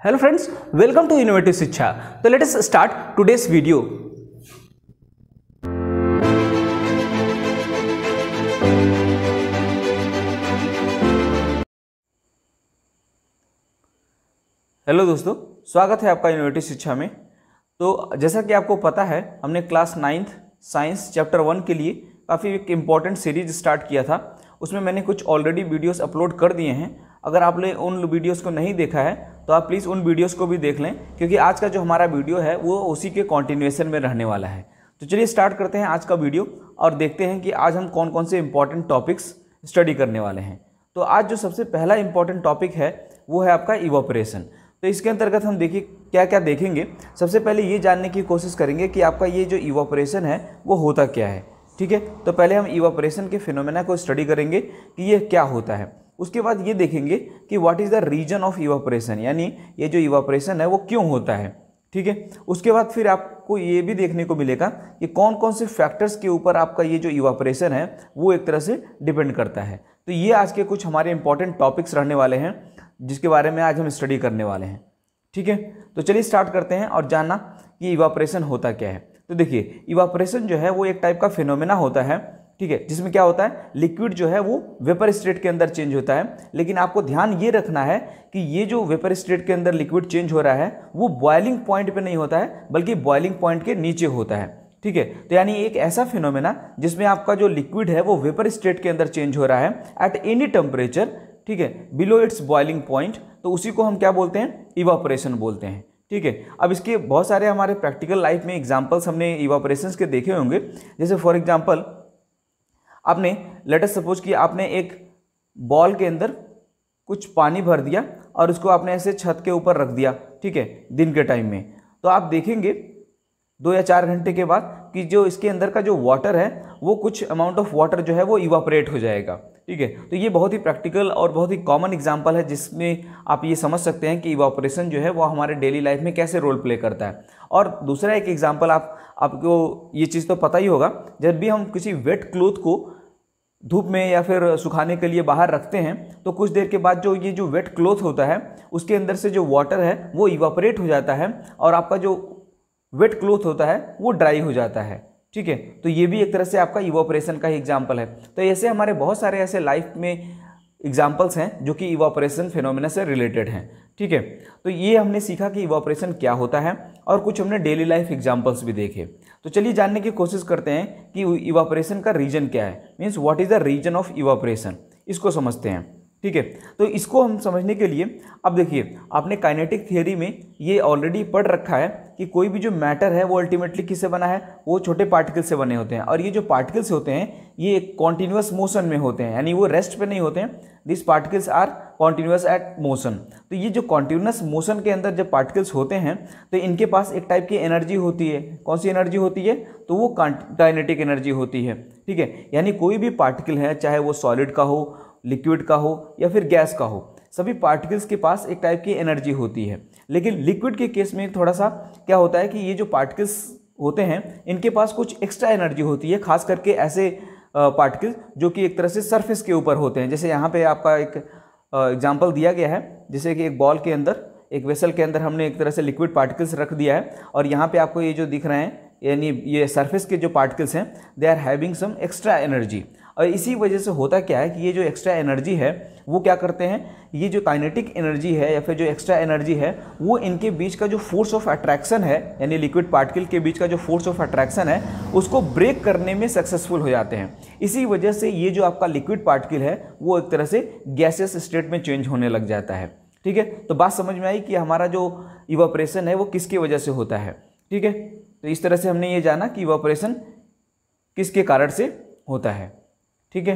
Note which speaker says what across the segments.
Speaker 1: Hello friends, welcome to Innovative Shiksha. So let us start today's video. Hello दोस्तों, स्वागत है आपका innovative शिक्षा में। तो जैसा कि आपको पता है, हमने क्लास 9th साइंस चैप्टर 1 के लिए काफ़ी एक इम्पॉर्टेंट सीरीज स्टार्ट किया था। उसमें मैंने कुछ ऑलरेडी वीडियोस अपलोड कर दिए हैं। अगर आपने उन वीडियोस को नहीं देखा है तो आप प्लीज़ उन वीडियोस को भी देख लें, क्योंकि आज का जो हमारा वीडियो है वो उसी के कॉन्टिन्यूएशन में रहने वाला है। तो चलिए स्टार्ट करते हैं आज का वीडियो और देखते हैं कि आज हम कौन कौन से इंपॉर्टेंट टॉपिक्स स्टडी करने वाले हैं। तो आज जो सबसे पहला इंपॉर्टेंट टॉपिक है वो है आपका इवोपरेशन। तो इसके अंतर्गत हम देखिए क्या क्या देखेंगे। सबसे पहले ये जानने की कोशिश करेंगे कि आपका ये जो इवोपरेशन है वो होता क्या है। ठीक है, तो पहले हम इवोपरेशन के फिनोमेना को स्टडी करेंगे कि ये क्या होता है। उसके बाद ये देखेंगे कि what is the reason of evaporation, यानी ये जो इवोपरेशन है वो क्यों होता है। ठीक है, उसके बाद फिर आपको ये भी देखने को मिलेगा कि कौन कौन से फैक्टर्स के ऊपर आपका ये जो इवोपरेशन है वो एक तरह से डिपेंड करता है। तो ये आज के कुछ हमारे इंपॉर्टेंट टॉपिक्स रहने वाले हैं जिसके बारे में आज हम स्टडी करने वाले हैं। ठीक है, तो चलिए स्टार्ट करते हैं और जानना कि इवोपरेशन होता क्या है। तो देखिए, इवोपरेशन जो है वो एक टाइप का फिनोमेना होता है। ठीक है, जिसमें क्या होता है, लिक्विड जो है वो वेपर स्टेट के अंदर चेंज होता है। लेकिन आपको ध्यान ये रखना है कि ये जो वेपर स्टेट के अंदर लिक्विड चेंज हो रहा है वो बॉइलिंग पॉइंट पे नहीं होता है, बल्कि बॉइलिंग पॉइंट के नीचे होता है। ठीक है, तो यानी एक ऐसा फिनोमेना जिसमें आपका जो लिक्विड है वो वेपर स्टेट के अंदर चेंज हो रहा है एट एनी टेम्परेचर, ठीक है, बिलो इट्स बॉइलिंग पॉइंट, तो उसी को हम क्या बोलते हैं, इवोपरेशन बोलते हैं। ठीक है, अब इसके बहुत सारे हमारे प्रैक्टिकल लाइफ में एग्जांपल्स हमने इवोपरेशंस के देखे होंगे। जैसे फॉर एग्जांपल आपने लेट अस सपोज कि आपने एक बॉल के अंदर कुछ पानी भर दिया और उसको आपने ऐसे छत के ऊपर रख दिया, ठीक है, दिन के टाइम में। तो आप देखेंगे 2 या 4 घंटे के बाद कि जो इसके अंदर का जो वाटर है वो कुछ अमाउंट ऑफ वाटर जो है वो इवापोरेट हो जाएगा। ठीक है, तो ये बहुत ही प्रैक्टिकल और बहुत ही कॉमन एग्जांपल है जिसमें आप ये समझ सकते हैं कि इवापोरेशन जो है वो हमारे डेली लाइफ में कैसे रोल प्ले करता है। और दूसरा एक एग्जांपल आपको ये चीज़ तो पता ही होगा, जब भी हम किसी वेट क्लोथ को धूप में या फिर सुखाने के लिए बाहर रखते हैं तो कुछ देर के बाद ये जो वेट क्लोथ होता है उसके अंदर से जो वाटर है वो इवापोरेट हो जाता है और आपका जो वेट क्लोथ होता है वो ड्राई हो जाता है। ठीक है, तो ये भी एक तरह से आपका इवोपरेशन का ही एग्जाम्पल है। तो ऐसे हमारे बहुत सारे ऐसे लाइफ में एग्जाम्पल्स हैं जो कि इवोपरेशन फिनोमेना से रिलेटेड हैं। ठीक है, तो ये हमने सीखा कि इवोपरेशन क्या होता है और कुछ हमने डेली लाइफ एग्जाम्पल्स भी देखे। तो चलिए जानने की कोशिश करते हैं कि इवोपरेशन का रीजन क्या है, means what is the reason of evaporation, इसको समझते हैं। ठीक है, तो इसको हम समझने के लिए अब देखिए, आपने काइनेटिक थियरी में ये ऑलरेडी पढ़ रखा है कि कोई भी जो मैटर है वो अल्टीमेटली किससे बना है, वो छोटे पार्टिकल से बने होते हैं। और ये जो पार्टिकल्स होते हैं ये कॉन्टिन्यूस मोशन में होते हैं, यानी वो रेस्ट पे नहीं होते हैं। This particles are continuous at motion. तो ये जो कॉन्टिन्यूस मोशन के अंदर जब पार्टिकल्स होते हैं तो इनके पास एक टाइप की एनर्जी होती है। कौन सी एनर्जी होती है, तो वो काइनेटिक एनर्जी होती है। ठीक है, यानी कोई भी पार्टिकल है, चाहे वो सॉलिड का हो, लिक्विड का हो या फिर गैस का हो, सभी पार्टिकल्स के पास एक टाइप की एनर्जी होती है। लेकिन लिक्विड के केस में थोड़ा सा क्या होता है कि ये जो पार्टिकल्स होते हैं इनके पास कुछ एक्स्ट्रा एनर्जी होती है, खास करके ऐसे पार्टिकल्स जो कि एक तरह से सरफेस के ऊपर होते हैं। जैसे यहाँ पे आपका एक एग्जाम्पल दिया गया है, जैसे कि एक बॉल के अंदर, एक वेसल के अंदर हमने एक तरह से लिक्विड पार्टिकल्स रख दिया है और यहाँ पे आपको ये जो दिख रहे हैं, यानी ये सरफेस के जो पार्टिकल्स हैं they are having some extra energy. और इसी वजह से होता क्या है कि ये जो एक्स्ट्रा एनर्जी है वो क्या करते हैं, ये जो काइनेटिक एनर्जी है या फिर जो एक्स्ट्रा एनर्जी है वो इनके बीच का जो फोर्स ऑफ अट्रैक्शन है, यानी लिक्विड पार्टिकल के बीच का जो फोर्स ऑफ अट्रैक्शन है उसको ब्रेक करने में सक्सेसफुल हो जाते हैं। इसी वजह से ये जो आपका लिक्विड पार्टिकल है वो एक तरह से गैसियस स्टेट में चेंज होने लग जाता है। ठीक है, तो बात समझ में आई कि हमारा जो इवोपरेशन है वो किसकी वजह से होता है। ठीक है, तो इस तरह से हमने ये जाना कि इवोपरेशन किसके कारण से होता है। ठीक है,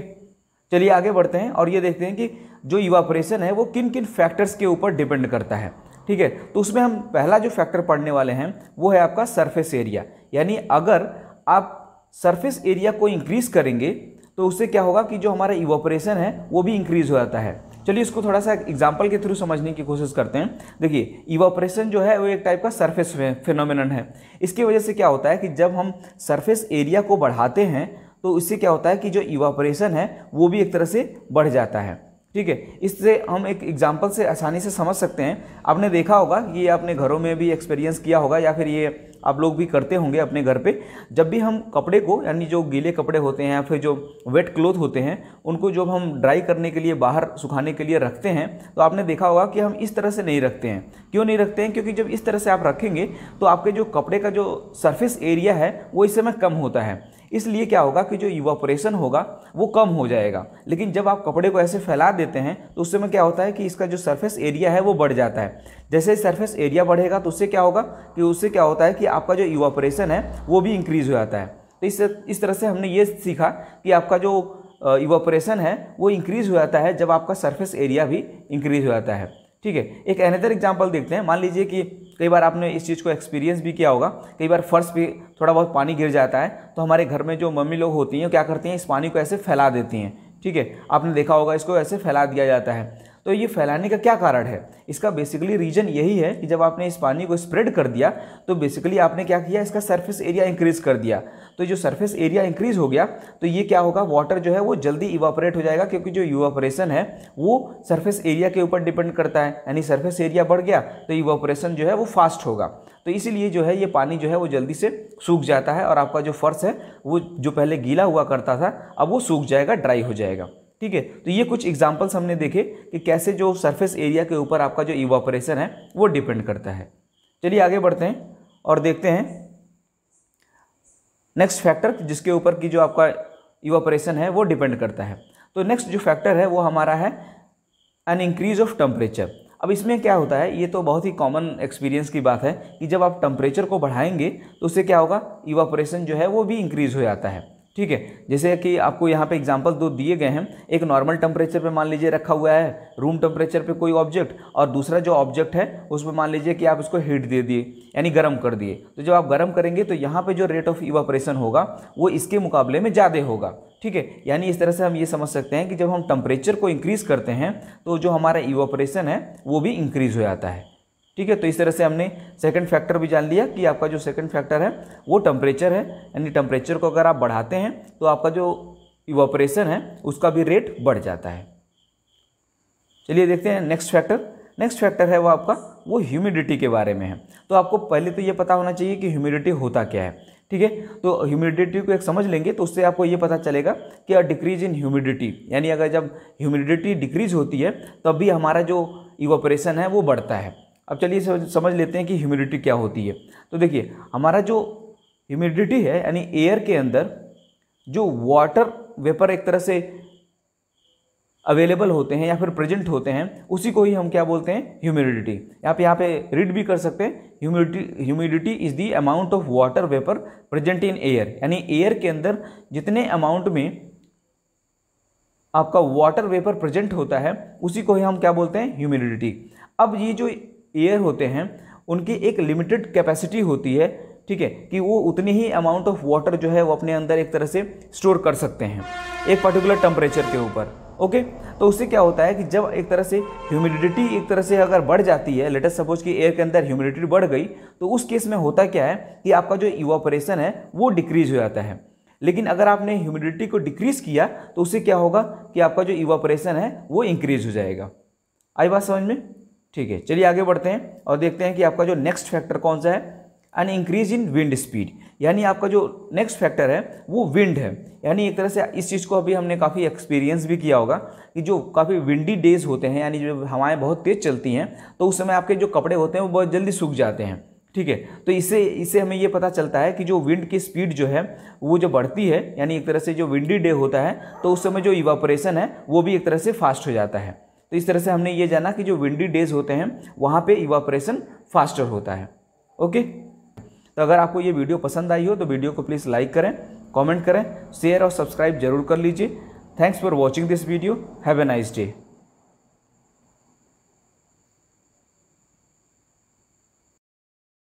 Speaker 1: चलिए आगे बढ़ते हैं और ये देखते हैं कि जो इवापोरेशन है वो किन किन फैक्टर्स के ऊपर डिपेंड करता है। ठीक है, तो उसमें हम पहला जो फैक्टर पढ़ने वाले हैं वो है आपका सरफेस एरिया। यानी अगर आप सरफेस एरिया को इंक्रीज करेंगे तो उससे क्या होगा कि जो हमारा इवापोरेशन है वो भी इंक्रीज हो जाता है। चलिए इसको थोड़ा सा एग्जाम्पल के थ्रू समझने की कोशिश करते हैं। देखिए, इवापोरेशन जो है वो एक टाइप का सरफेस फिनोमेनन है। इसकी वजह से क्या होता है कि जब हम सरफेस एरिया को बढ़ाते हैं तो इससे क्या होता है कि जो इवापोरेशन है वो भी एक तरह से बढ़ जाता है। ठीक है। इससे हम एक एग्जांपल से आसानी से समझ सकते हैं। आपने देखा होगा, ये आपने घरों में भी एक्सपीरियंस किया होगा या फिर ये आप लोग भी करते होंगे अपने घर पे। जब भी हम कपड़े को, यानी जो गीले कपड़े होते हैं या फिर जो वेट क्लोथ होते हैं, उनको जब हम ड्राई करने के लिए बाहर सुखाने के लिए रखते हैं, तो आपने देखा होगा कि हम इस तरह से नहीं रखते हैं। क्यों नहीं रखते हैं? क्योंकि जब इस तरह से आप रखेंगे तो आपके जो कपड़े का जो सरफेस एरिया है वो इस समय कम होता है। इसलिए क्या होगा कि जो इवापोरेशन होगा वो कम हो जाएगा। लेकिन जब आप कपड़े को ऐसे फैला देते हैं तो उस समय क्या होता है कि इसका जो सरफेस एरिया है वो बढ़ जाता है। जैसे सरफेस एरिया बढ़ेगा तो उससे क्या होगा कि उससे क्या होता है कि आपका जो इवापोरेशन है वो भी इंक्रीज़ हो जाता है। तो इस तरह से हमने ये सीखा कि आपका जो इवापोरेशन है वो इंक्रीज़ हो जाता है जब आपका सरफेस एरिया भी इंक्रीज़ हो जाता है। ठीक है। एक अनदर एग्जांपल देखते हैं। मान लीजिए कि कई बार आपने इस चीज़ को एक्सपीरियंस भी किया होगा, कई बार फर्श पे थोड़ा बहुत पानी गिर जाता है तो हमारे घर में जो मम्मी लोग होती हैं क्या करती हैं, इस पानी को ऐसे फैला देती हैं। ठीक है, आपने देखा होगा इसको ऐसे फैला दिया जाता है। तो ये फैलाने का क्या कारण है? इसका बेसिकली रीज़न यही है कि जब आपने इस पानी को स्प्रेड कर दिया तो बेसिकली आपने क्या किया, इसका सरफेस एरिया इंक्रीज़ कर दिया। तो जो सरफेस एरिया इंक्रीज़ हो गया तो ये क्या होगा, वाटर जो है वो जल्दी इवापोरेट हो जाएगा, क्योंकि जो इवापोरेशन है वो सरफेस एरिया के ऊपर डिपेंड करता है। यानी सरफेस एरिया बढ़ गया तो इवापोरेशन जो है वो फास्ट होगा। तो इसीलिए जो है ये पानी जो है वो जल्दी से सूख जाता है और आपका जो फर्श है वो जो पहले गीला हुआ करता था अब वो सूख जाएगा, ड्राई हो जाएगा। ठीक है। तो ये कुछ एग्जांपल्स हमने देखे कि कैसे जो सरफेस एरिया के ऊपर आपका जो इवापोरेशन है वो डिपेंड करता है। चलिए आगे बढ़ते हैं और देखते हैं नेक्स्ट फैक्टर जिसके ऊपर की जो आपका इवापोरेशन है वो डिपेंड करता है। तो नेक्स्ट जो फैक्टर है वो हमारा है एन इंक्रीज ऑफ टेम्परेचर। अब इसमें क्या होता है, ये तो बहुत ही कॉमन एक्सपीरियंस की बात है कि जब आप टेम्परेचर को बढ़ाएंगे तो उससे क्या होगा, इवापोरेशन जो है वो भी इंक्रीज़ हो जाता है। ठीक है। जैसे कि आपको यहाँ पे एग्जांपल दो दिए गए हैं। एक नॉर्मल टेम्परेचर पे मान लीजिए रखा हुआ है रूम टेम्परेचर पे कोई ऑब्जेक्ट, और दूसरा जो ऑब्जेक्ट है उसमें मान लीजिए कि आप उसको हीट दे दिए यानी गर्म कर दिए। तो जब आप गर्म करेंगे तो यहाँ पे जो रेट ऑफ इवापोरेशन होगा वो इसके मुकाबले में ज़्यादा होगा। ठीक है। यानी इस तरह से हम ये समझ सकते हैं कि जब हम टेम्परेचर को इंक्रीज़ करते हैं तो जो हमारा इवापोरेशन है वो भी इंक्रीज़ हो जाता है। ठीक है। तो इस तरह से हमने सेकंड फैक्टर भी जान लिया कि आपका जो सेकंड फैक्टर है वो टेम्परेचर है। यानी टेम्परेचर को अगर आप बढ़ाते हैं तो आपका जो इवापोरेशन है उसका भी रेट बढ़ जाता है। चलिए देखते हैं नेक्स्ट फैक्टर। नेक्स्ट फैक्टर है वो आपका वो ह्यूमिडिटी के बारे में है। तो आपको पहले तो ये पता होना चाहिए कि ह्यूमिडिटी होता क्या है। ठीक है। तो ह्यूमिडिटी को एक समझ लेंगे तो उससे आपको ये पता चलेगा कि अ डिक्रीज इन ह्यूमिडिटी, यानी अगर जब ह्यूमिडिटी डिक्रीज होती है तब भी हमारा जो इवापोरेशन है वो बढ़ता है। अब चलिए समझ लेते हैं कि ह्यूमिडिटी क्या होती है। तो देखिए हमारा जो ह्यूमिडिटी है यानी एयर के अंदर जो वाटर वेपर एक तरह से अवेलेबल होते हैं या फिर प्रेजेंट होते हैं उसी को ही हम क्या बोलते हैं, ह्यूमिडिटी। आप यहाँ पे रीड भी कर सकते हैं, humidity is the amount of water vapour present in air. यानी एयर के अंदर जितने अमाउंट में आपका वाटर वेपर प्रेजेंट होता है उसी को ही हम क्या बोलते हैं, ह्यूमिडिटी। अब ये जो एयर होते हैं उनकी एक लिमिटेड कैपेसिटी होती है। ठीक है, कि वो उतनी ही अमाउंट ऑफ वाटर जो है वो अपने अंदर एक तरह से स्टोर कर सकते हैं एक पर्टिकुलर टेम्परेचर के ऊपर। ओके। तो उससे क्या होता है कि जब एक तरह से ह्यूमिडिटी एक तरह से अगर बढ़ जाती है, लेट अस सपोज कि एयर के अंदर ह्यूमिडिटी बढ़ गई, तो उस केस में होता क्या है कि आपका जो इवापोरेशन है वो डिक्रीज हो जाता है। लेकिन अगर आपने ह्यूमिडिटी को डिक्रीज किया तो उससे क्या होगा कि आपका जो इवापोरेशन है वो इंक्रीज हो जाएगा। आई बात समझ में? ठीक है। चलिए आगे बढ़ते हैं और देखते हैं कि आपका जो नेक्स्ट फैक्टर कौन सा है, an increase in wind speed. यानी आपका जो नेक्स्ट फैक्टर है वो विंड है। यानी एक तरह से इस चीज़ को अभी हमने काफ़ी एक्सपीरियंस भी किया होगा कि जो काफ़ी विंडी डेज होते हैं, यानी जो हवाएं बहुत तेज़ चलती हैं, तो उस समय आपके जो कपड़े होते हैं वो बहुत जल्दी सूख जाते हैं। ठीक है। तो इससे हमें ये पता चलता है कि जो विंड की स्पीड जो है वो जो बढ़ती है, यानी एक तरह से जो विंडी डे होता है तो उस समय जो इवापोरेशन है वो भी एक तरह से फास्ट हो जाता है। तो इस तरह से हमने ये जाना कि जो विंडी डेज होते हैं वहाँ पे इवापोरेशन फास्टर होता है। ओके। तो अगर आपको ये वीडियो पसंद आई हो तो वीडियो को प्लीज़ लाइक करें, कमेंट करें, शेयर और सब्सक्राइब जरूर कर लीजिए। Thanks for watching this video. Have a nice day.